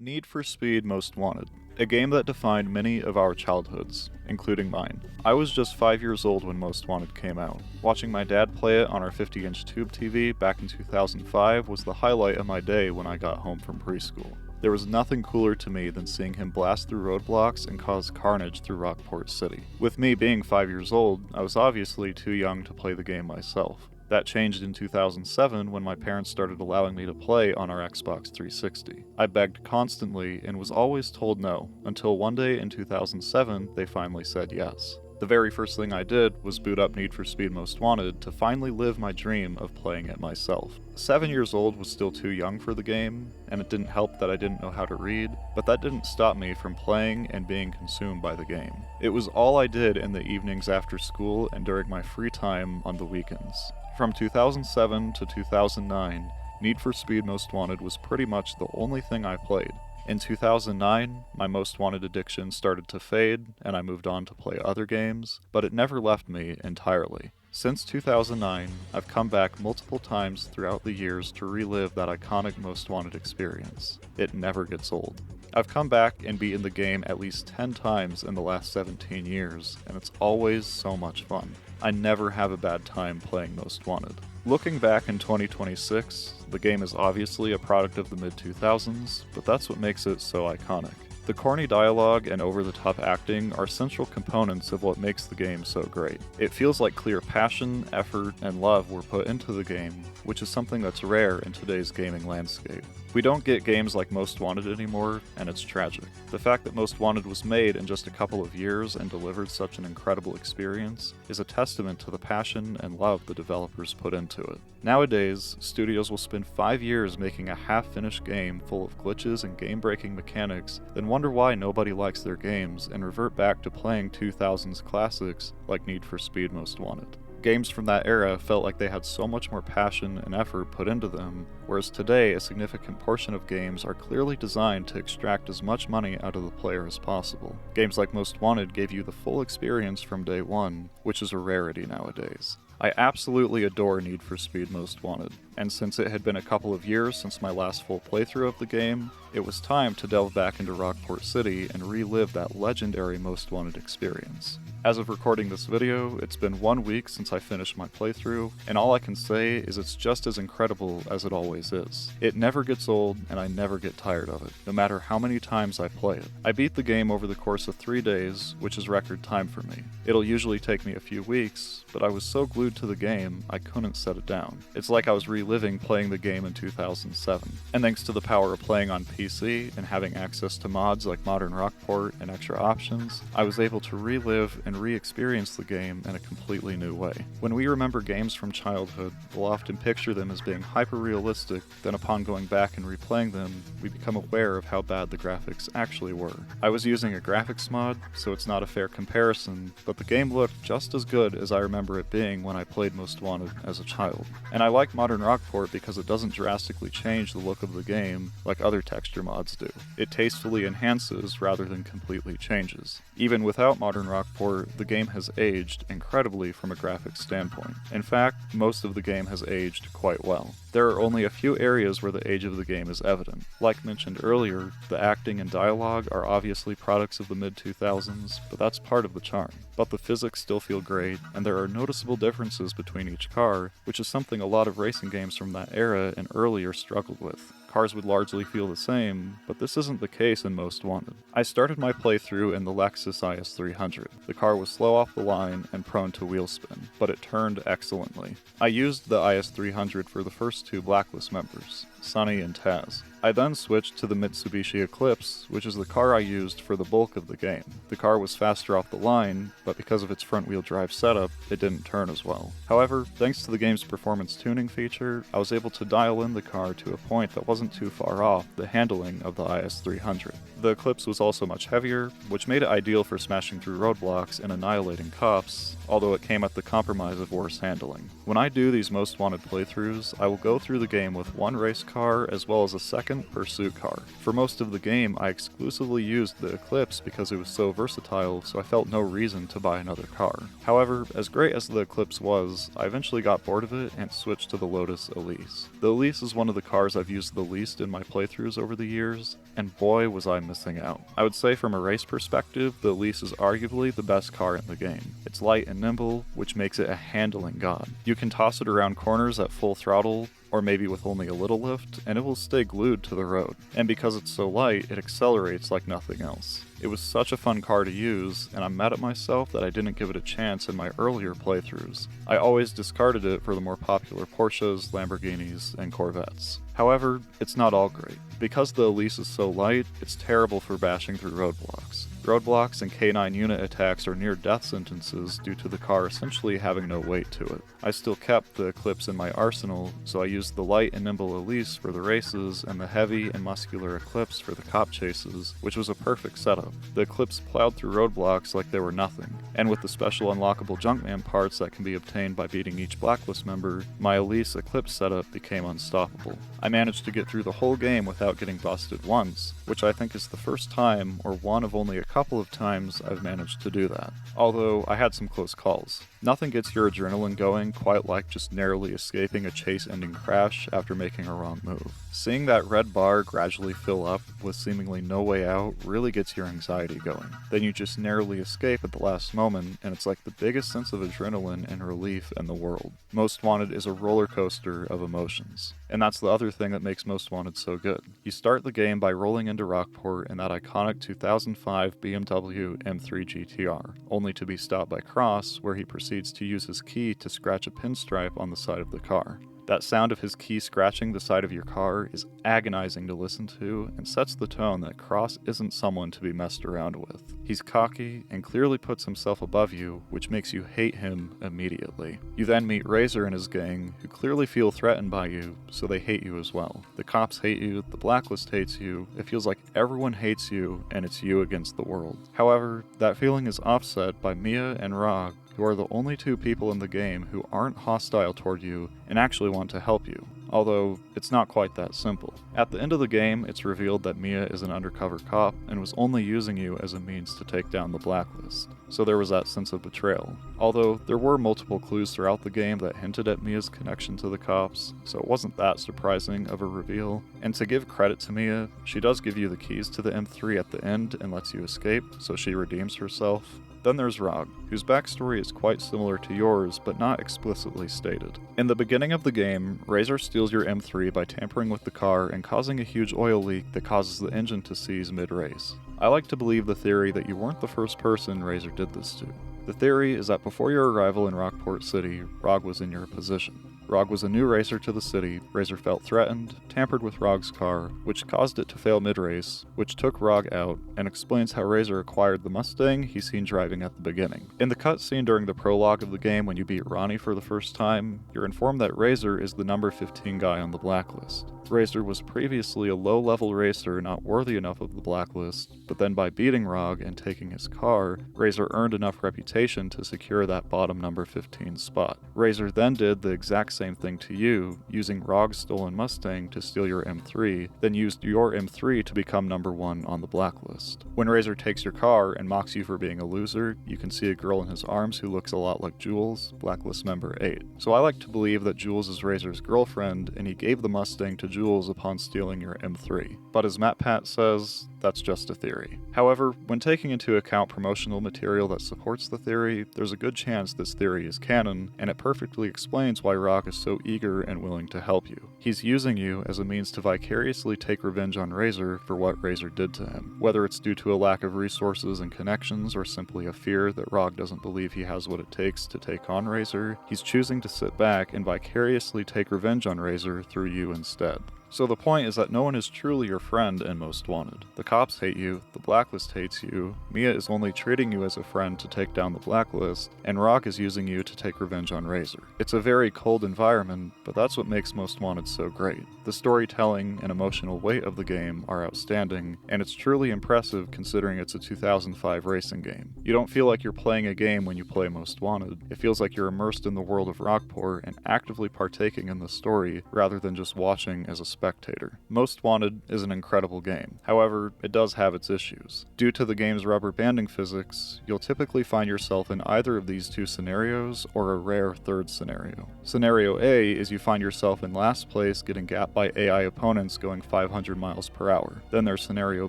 Need for Speed Most Wanted, a game that defined many of our childhoods, including mine. I was just 5 years old when Most Wanted came out. Watching my dad play it on our 50-inch tube TV back in 2005 was the highlight of my day when I got home from preschool. There was nothing cooler to me than seeing him blast through roadblocks and cause carnage through Rockport City. With me being 5 years old, I was obviously too young to play the game myself. That changed in 2007 when my parents started allowing me to play on our Xbox 360. I begged constantly and was always told no, until one day in 2007 they finally said yes. The very first thing I did was boot up Need for Speed Most Wanted to finally live my dream of playing it myself. 7 years old was still too young for the game, and it didn't help that I didn't know how to read, but that didn't stop me from playing and being consumed by the game. It was all I did in the evenings after school and during my free time on the weekends. From 2007 to 2009, Need for Speed Most Wanted was pretty much the only thing I played. In 2009, my Most Wanted addiction started to fade, and I moved on to play other games, but it never left me entirely. Since 2009, I've come back multiple times throughout the years to relive that iconic Most Wanted experience. It never gets old. I've come back and beaten the game at least 10 times in the last 17 years, and it's always so much fun. I never have a bad time playing Most Wanted. Looking back in 2026, the game is obviously a product of the mid-2000s, but that's what makes it so iconic. The corny dialogue and over-the-top acting are central components of what makes the game so great. It feels like clear passion, effort, and love were put into the game, which is something that's rare in today's gaming landscape. We don't get games like Most Wanted anymore, and it's tragic. The fact that Most Wanted was made in just a couple of years and delivered such an incredible experience is a testament to the passion and love the developers put into it. Nowadays, studios will spend 5 years making a half-finished game full of glitches and game-breaking mechanics, then wonder why nobody likes their games and revert back to playing 2000s classics like Need for Speed Most Wanted. Games from that era felt like they had so much more passion and effort put into them, whereas today a significant portion of games are clearly designed to extract as much money out of the player as possible. Games like Most Wanted gave you the full experience from day one, which is a rarity nowadays. I absolutely adore Need for Speed Most Wanted, and since it had been a couple of years since my last full playthrough of the game, it was time to delve back into Rockport City and relive that legendary Most Wanted experience. As of recording this video, it's been 1 week since I finished my playthrough, and all I can say is it's just as incredible as it always is. It never gets old, and I never get tired of it, no matter how many times I play it. I beat the game over the course of 3 days, which is record time for me. It'll usually take me a few weeks, but I was so glued to the game, I couldn't set it down. It's like I was reliving playing the game in 2007. And thanks to the power of playing on PC and having access to mods like Modern Rockport and extra options, I was able to relive and re-experience the game in a completely new way. When we remember games from childhood, we'll often picture them as being hyper-realistic, then upon going back and replaying them, we become aware of how bad the graphics actually were. I was using a graphics mod, so it's not a fair comparison, but the game looked just as good as I remember it being when I played Most Wanted as a child. And I like Modern Rockport because it doesn't drastically change the look of the game like other texture mods do. It tastefully enhances rather than completely changes. Even without Modern Rockport, the game has aged incredibly from a graphics standpoint. In fact, most of the game has aged quite well. There are only a few areas where the age of the game is evident. Like mentioned earlier, the acting and dialogue are obviously products of the mid-2000s, but that's part of the charm. But the physics still feel great, and there are noticeable differences between each car, which is something a lot of racing games from that era and earlier struggled with. Cars would largely feel the same, but this isn't the case in Most Wanted. I started my playthrough in the Lexus IS300. The car was slow off the line and prone to wheel spin, but it turned excellently. I used the IS300 for the first 2 Blacklist members, Sonny and Taz. I then switched to the Mitsubishi Eclipse, which is the car I used for the bulk of the game. The car was faster off the line, but because of its front-wheel drive setup, it didn't turn as well. However, thanks to the game's performance tuning feature, I was able to dial in the car to a point that wasn't too far off the handling of the IS300. The Eclipse was also much heavier, which made it ideal for smashing through roadblocks and annihilating cops, although it came at the compromise of worse handling. When I do these Most Wanted playthroughs, I will go through the game with one race car as well as a second pursuit car. For most of the game, I exclusively used the Eclipse because it was so versatile, so I felt no reason to buy another car. However, as great as the Eclipse was, I eventually got bored of it and switched to the Lotus Elise. The Elise is one of the cars I've used the least in my playthroughs over the years, and boy was I missing out. I would say from a race perspective, the Elise is arguably the best car in the game. It's light and nimble, which makes it a handling god. You can toss it around corners at full throttle, or maybe with only a little lift, and it will stay glued to the road. And because it's so light, it accelerates like nothing else. It was such a fun car to use, and I'm mad at myself that I didn't give it a chance in my earlier playthroughs. I always discarded it for the more popular Porsches, Lamborghinis, and Corvettes. However, it's not all great. Because the Elise is so light, it's terrible for bashing through roadblocks. Roadblocks and K9 unit attacks are near death sentences due to the car essentially having no weight to it. I still kept the Eclipse in my arsenal, so I used the light and nimble Elise for the races and the heavy and muscular Eclipse for the cop chases, which was a perfect setup. The Eclipse plowed through roadblocks like they were nothing, and with the special unlockable Junkman parts that can be obtained by beating each Blacklist member, my Elise Eclipse setup became unstoppable. I managed to get through the whole game without getting busted once, which I think is the first time, or one of only a couple of times, I've managed to do that. Although, I had some close calls. Nothing gets your adrenaline going quite like just narrowly escaping a chase-ending crash after making a wrong move. Seeing that red bar gradually fill up with seemingly no way out really gets your anxiety going. Then you just narrowly escape at the last moment, and it's like the biggest sense of adrenaline and relief in the world. Most Wanted is a roller coaster of emotions. And that's the other thing that makes Most Wanted so good. You start the game by rolling into Rockport in that iconic 2005 BMW M3 GTR, only to be stopped by Cross, where he proceeds to use his key to scratch a pinstripe on the side of the car. That sound of his key scratching the side of your car is agonizing to listen to and sets the tone that Cross isn't someone to be messed around with. He's cocky and clearly puts himself above you, which makes you hate him immediately. You then meet Razor and his gang, who clearly feel threatened by you, so they hate you as well. The cops hate you, the Blacklist hates you, it feels like everyone hates you and it's you against the world. However, that feeling is offset by Mia and Rog, who are the only two people in the game who aren't hostile toward you and actually want to help you. Although, it's not quite that simple. At the end of the game, it's revealed that Mia is an undercover cop and was only using you as a means to take down the Blacklist. So there was that sense of betrayal. Although, there were multiple clues throughout the game that hinted at Mia's connection to the cops, so it wasn't that surprising of a reveal. And to give credit to Mia, she does give you the keys to the M3 at the end and lets you escape, so she redeems herself. Then there's Rog, whose backstory is quite similar to yours, but not explicitly stated. In the beginning of the game, Razor steals your M3 by tampering with the car and causing a huge oil leak that causes the engine to seize mid-race. I like to believe the theory that you weren't the first person Razor did this to. The theory is that before your arrival in Rockport City, Rog was in your position. Rog was a new racer to the city, Razor felt threatened, tampered with Rog's car, which caused it to fail mid-race, which took Rog out, and explains how Razor acquired the Mustang he's seen driving at the beginning. In the cutscene during the prologue of the game when you beat Ronnie for the first time, you're informed that Razor is the number 15 guy on the Blacklist. Razor was previously a low-level racer not worthy enough of the Blacklist, but then by beating Rog and taking his car, Razor earned enough reputation to secure that bottom number 15 spot. Razor then did the exact same thing to you, using Rog's stolen Mustang to steal your M3, then used your M3 to become number 1 on the Blacklist. When Razor takes your car and mocks you for being a loser, you can see a girl in his arms who looks a lot like Jules, Blacklist member 8. So I like to believe that Jules is Razor's girlfriend, and he gave the Mustang to Jules upon stealing your M3. But as MatPat says, that's just a theory. However, when taking into account promotional material that supports the theory, there's a good chance this theory is canon, and it perfectly explains why Rog is so eager and willing to help you. He's using you as a means to vicariously take revenge on Razor for what Razor did to him. Whether it's due to a lack of resources and connections, or simply a fear that Rog doesn't believe he has what it takes to take on Razor, he's choosing to sit back and vicariously take revenge on Razor through you instead. So the point is that no one is truly your friend in Most Wanted. The cops hate you, the blacklist hates you, Mia is only treating you as a friend to take down the blacklist, and Rock is using you to take revenge on Razor. It's a very cold environment, but that's what makes Most Wanted so great. The storytelling and emotional weight of the game are outstanding, and it's truly impressive considering it's a 2005 racing game. You don't feel like you're playing a game when you play Most Wanted. It feels like you're immersed in the world of Rockport and actively partaking in the story rather than just watching as a spectator. Most Wanted is an incredible game. However, it does have its issues. Due to the game's rubber banding physics, you'll typically find yourself in either of these two scenarios or a rare third scenario. Scenario A is you find yourself in last place getting gapped by AI opponents going 500 miles per hour. Then there's Scenario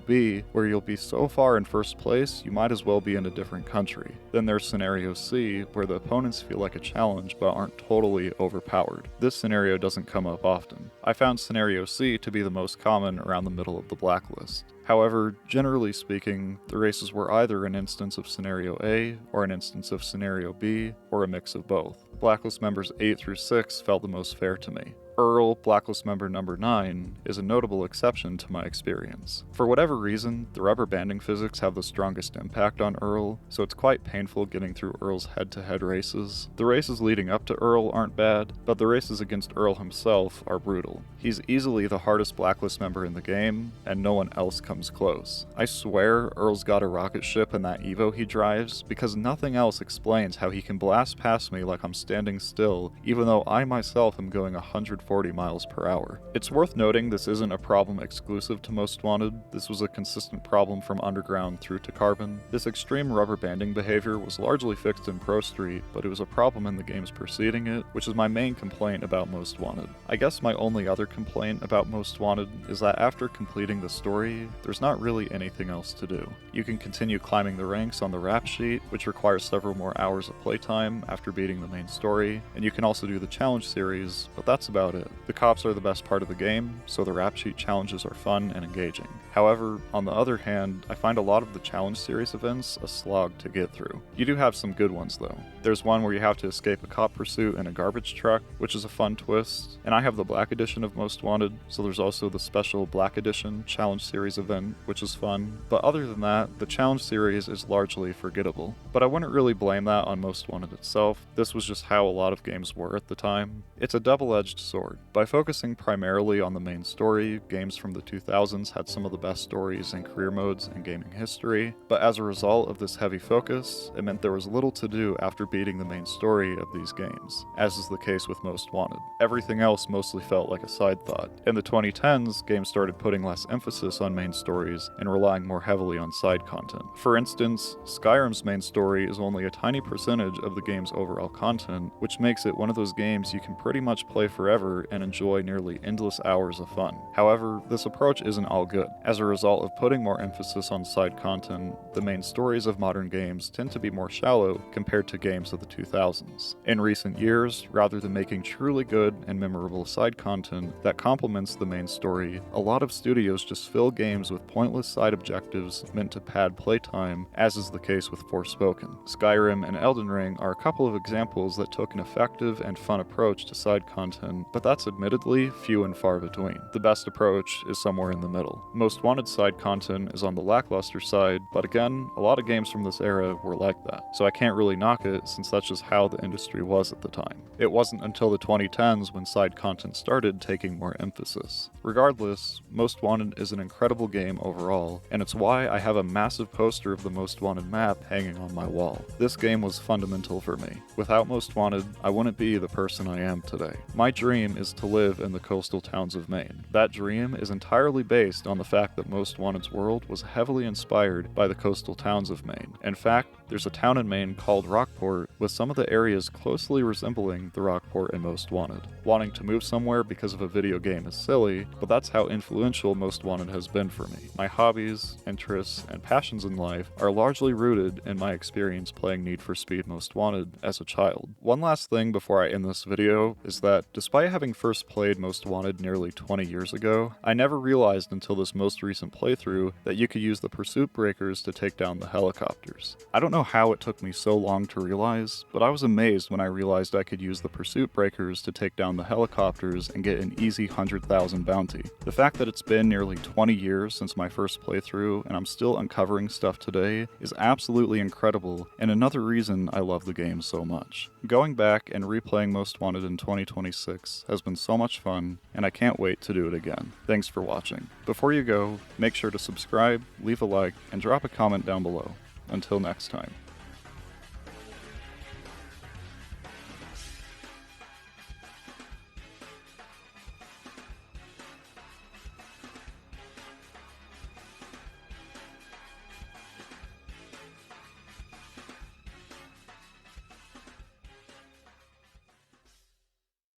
B, where you'll be so far in first place, you might as well be in a different country. Then there's Scenario C, where the opponents feel like a challenge but aren't totally overpowered. This scenario doesn't come up often. I found Scenario C to be the most common around the middle of the blacklist. However, generally speaking, the races were either an instance of Scenario A, or an instance of Scenario B, or a mix of both. Blacklist members 8 through 6 felt the most fair to me. Earl, Blacklist member number 9, is a notable exception to my experience. For whatever reason, the rubber banding physics have the strongest impact on Earl, so it's quite painful getting through Earl's head-to-head races. The races leading up to Earl aren't bad, but the races against Earl himself are brutal. He's easily the hardest Blacklist member in the game, and no one else comes close. I swear Earl's got a rocket ship in that Evo he drives, because nothing else explains how he can blast past me like I'm standing still, even though I myself am going 140 miles per hour. It's worth noting this isn't a problem exclusive to Most Wanted. This was a consistent problem from Underground through to Carbon. This extreme rubber banding behavior was largely fixed in Pro Street, but it was a problem in the games preceding it, which is my main complaint about Most Wanted. I guess my only other complaint about Most Wanted is that after completing the story, there's not really anything else to do. You can continue climbing the ranks on the rap sheet, which requires several more hours of playtime after beating the main story, and you can also do the challenge series, but that's about it. The cops are the best part of the game, so the rap sheet challenges are fun and engaging. However, on the other hand, I find a lot of the challenge series events a slog to get through. You do have some good ones though. There's one where you have to escape a cop pursuit in a garbage truck, which is a fun twist, and I have the Black Edition of Most Wanted, so there's also the special Black Edition challenge series event, which is fun. But other than that, the challenge series is largely forgettable. But I wouldn't really blame that on Most Wanted itself. This was just how a lot of games were at the time. It's a double-edged sword. By focusing primarily on the main story, games from the 2000s had some of the best stories and career modes in gaming history, but as a result of this heavy focus, it meant there was little to do after beating the main story of these games, as is the case with Most Wanted. Everything else mostly felt like a side thought. In the 2010s, games started putting less emphasis on main stories and relying more heavily on side content. For instance, Skyrim's main story is only a tiny percentage of the game's overall content, which makes it one of those games you can pretty much play forever and enjoy nearly endless hours of fun. However, this approach isn't all good. As a result of putting more emphasis on side content, the main stories of modern games tend to be more shallow compared to games of the 2000s. In recent years, rather than making truly good and memorable side content that complements the main story, a lot of studios just fill games with pointless side objectives meant to pad playtime, as is the case with Forspoken. Skyrim and Elden Ring are a couple of examples that took an effective and fun approach to side content, but that's admittedly few and far between. The best approach is somewhere in the middle. Most Wanted side content is on the lackluster side, but again, a lot of games from this era were like that, so I can't really knock it since that's just how the industry was at the time. It wasn't until the 2010s when side content started taking more emphasis. Regardless, Most Wanted is an incredible game overall, and it's why I have a massive poster of the Most Wanted map hanging on my wall. This game was fundamental for me. Without Most Wanted, I wouldn't be the person I am today. My dream is to live in the coastal towns of Maine. That dream is entirely based on the fact that Most Wanted's world was heavily inspired by the coastal towns of Maine. In fact, there's a town in Maine called Rockport, with some of the areas closely resembling the Rockport in Most Wanted. Wanting to move somewhere because of a video game is silly, but that's how influential Most Wanted has been for me. My hobbies, interests, and passions in life are largely rooted in my experience playing Need for Speed Most Wanted as a child. One last thing before I end this video is that, despite having first played Most Wanted nearly 20 years ago, I never realized until this most recent playthrough that you could use the pursuit breakers to take down the helicopters. I don't know know how it took me so long to realize, but I was amazed when I realized I could use the pursuit breakers to take down the helicopters and get an easy 100,000 bounty. The fact that it's been nearly 20 years since my first playthrough and I'm still uncovering stuff today is absolutely incredible, and another reason I love the game so much. Going back and replaying Most Wanted in 2026 has been so much fun, and I can't wait to do it again. Thanks for watching. Before you go, make sure to subscribe, leave a like, and drop a comment down below. Until next time.